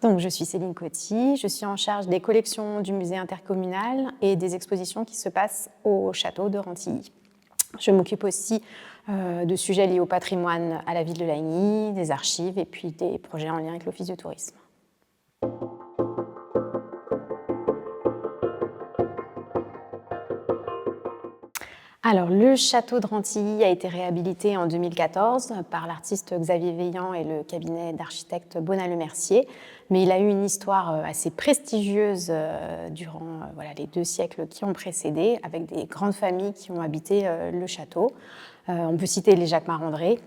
Donc, je suis Céline Coty, je suis en charge des collections du musée intercommunal et des expositions qui se passent au château de Rantilly. Je m'occupe aussi de sujets liés au patrimoine à la ville de Lagny, des archives et puis des projets en lien avec l'Office du tourisme. Alors, le château de Rantilly a été réhabilité en 2014 par l'artiste Xavier Veillant et le cabinet d'architectes Bonnat-Le-Mercier, mais il a eu une histoire assez prestigieuse durant les 2 siècles qui ont précédé, avec des grandes familles qui ont habité le château. On peut citer les Jacques Marandré,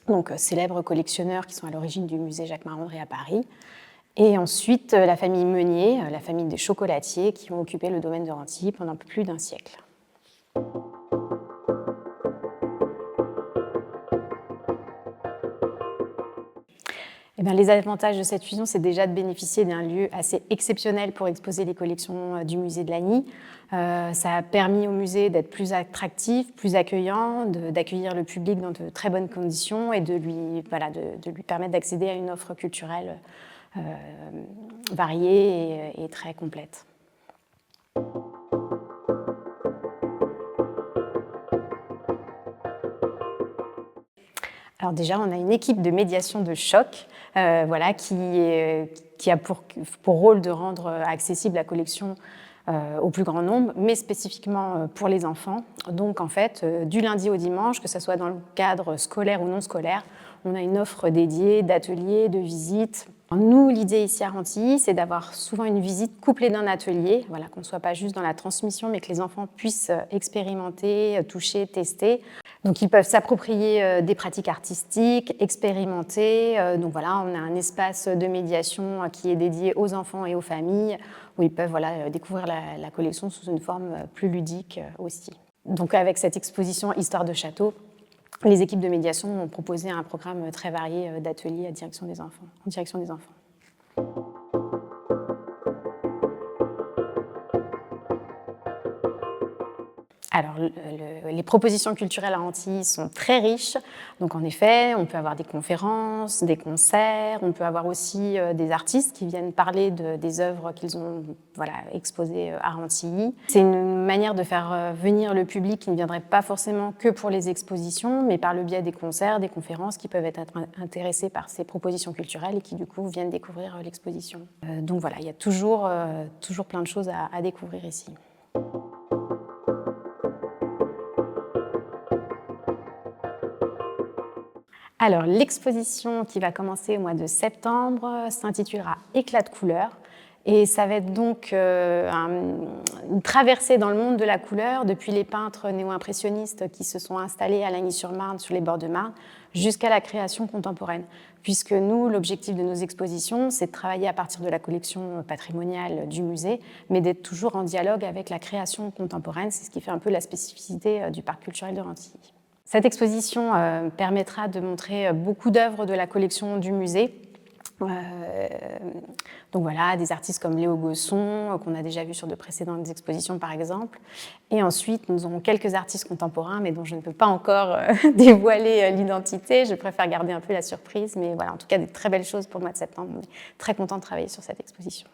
donc célèbres collectionneurs qui sont à l'origine du musée Jacques Marandré à Paris. Et ensuite, la famille Meunier, la famille des chocolatiers, qui ont occupé le domaine de Rantilly pendant plus d'1 siècle. Les avantages de cette fusion, c'est déjà de bénéficier d'un lieu assez exceptionnel pour exposer les collections du musée de Lagny. Ça a permis au musée d'être plus attractif, plus accueillant, d'accueillir le public dans de très bonnes conditions et de lui permettre d'accéder à une offre culturelle variée et très complète. Alors déjà, on a une équipe de médiation de choc qui a pour rôle de rendre accessible la collection au plus grand nombre, mais spécifiquement pour les enfants. Donc en fait, du lundi au dimanche, que ce soit dans le cadre scolaire ou non scolaire, on a une offre dédiée d'ateliers, de visites. Nous, l'idée ici à Rantilly, c'est d'avoir souvent une visite couplée d'un atelier, qu'on ne soit pas juste dans la transmission, mais que les enfants puissent expérimenter, toucher, tester. Donc, ils peuvent s'approprier des pratiques artistiques, expérimenter. Donc voilà, on a un espace de médiation qui est dédié aux enfants et aux familles, où ils peuvent découvrir la collection sous une forme plus ludique aussi. Donc avec cette exposition Histoire de château, les équipes de médiation ont proposé un programme très varié d'ateliers en direction des enfants. Alors, les propositions culturelles à Rantilly sont très riches. Donc, en effet, on peut avoir des conférences, des concerts, on peut avoir aussi des artistes qui viennent parler des œuvres qu'ils ont exposées à Rantilly. C'est une manière de faire venir le public qui ne viendrait pas forcément que pour les expositions, mais par le biais des concerts, des conférences qui peuvent être intéressés par ces propositions culturelles et qui, du coup, viennent découvrir l'exposition. Donc voilà, il y a toujours plein de choses à découvrir ici. Alors, l'exposition qui va commencer au mois de septembre s'intitulera « Éclat de couleurs » et ça va être donc une traversée dans le monde de la couleur depuis les peintres néo-impressionnistes qui se sont installés à Lagny-sur-Marne, sur les bords de Marne, jusqu'à la création contemporaine. Puisque nous, l'objectif de nos expositions, c'est de travailler à partir de la collection patrimoniale du musée, mais d'être toujours en dialogue avec la création contemporaine. C'est ce qui fait un peu la spécificité du parc culturel de Rantilly. Cette exposition permettra de montrer beaucoup d'œuvres de la collection du musée. Donc voilà, des artistes comme Léo Gosson, qu'on a déjà vu sur de précédentes expositions par exemple. Et ensuite, nous aurons quelques artistes contemporains, mais dont je ne peux pas encore dévoiler l'identité. Je préfère garder un peu la surprise, mais voilà, en tout cas, des très belles choses pour le mois de septembre. On est très contents de travailler sur cette exposition.